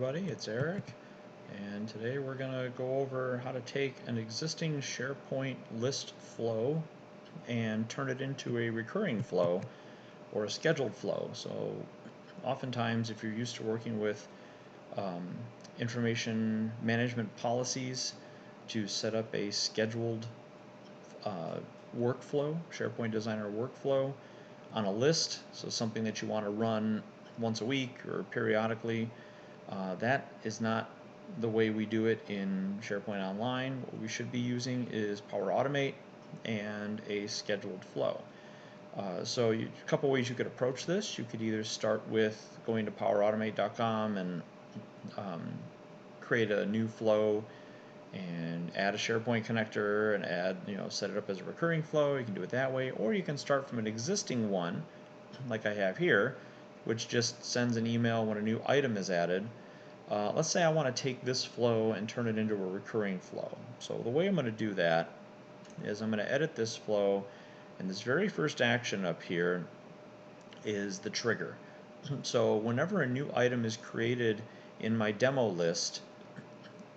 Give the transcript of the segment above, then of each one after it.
everybody, it's Eric, and today we're going to go over how to take an existing SharePoint list flow and turn it into a recurring flow or a scheduled flow. So oftentimes if you're used to working with information management policies to set up a scheduled workflow, SharePoint Designer workflow on a list, so something that you want to run once a week or periodically, that is not the way we do it in SharePoint Online. What we should be using is Power Automate and a scheduled flow. So a couple ways you could approach this. You could either start with going to powerautomate.com and create a new flow and add a SharePoint connector and set it up as a recurring flow. You can do it that way, or you can start from an existing one like I have here, which just sends an email when a new item is added. Let's say I want to take this flow and turn it into a recurring flow. So the way I'm going to do that is I'm going to edit this flow, and this very first action up here is the trigger. So whenever a new item is created in my demo list,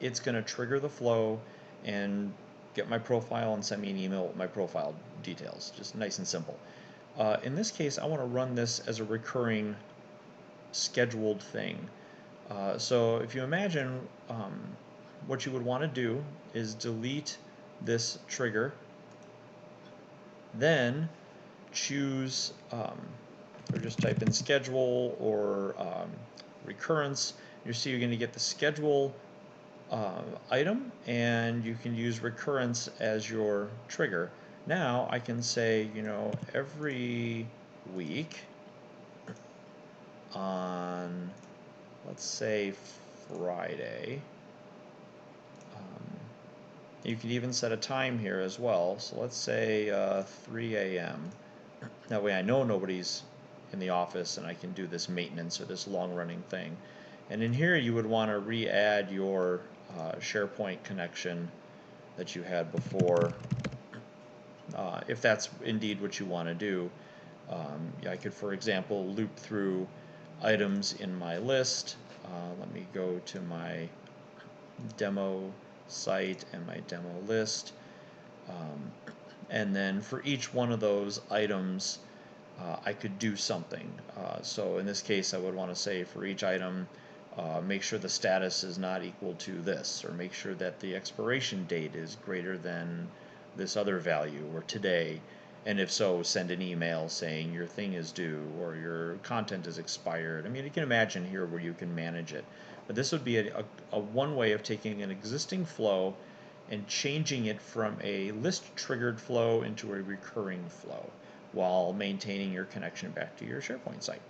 it's going to trigger the flow and get my profile and send me an email with my profile details. Just nice and simple. In this case, I want to run this as a recurring scheduled thing. So if you imagine what you would want to do is delete this trigger, then choose or just type in schedule or recurrence. You see you're going to get the schedule item, and you can use recurrence as your trigger. Now I can say, every week on, let's say, Friday. You could even set a time here as well. So let's say 3 a.m. That way I know nobody's in the office and I can do this maintenance or this long-running thing. And in here you would want to re-add your SharePoint connection that you had before, if that's indeed what you want to do. I could, for example, loop through items in my list. Let me go to my demo site and my demo list. And then for each one of those items, I could do something. So in this case, I would want to say for each item, make sure the status is not equal to this, or make sure that the expiration date is greater than this other value, or today, and if so, send an email saying your thing is due or your content is expired. I mean, you can imagine here where you can manage it. But this would be a one way of taking an existing flow and changing it from a list-triggered flow into a recurring flow while maintaining your connection back to your SharePoint site.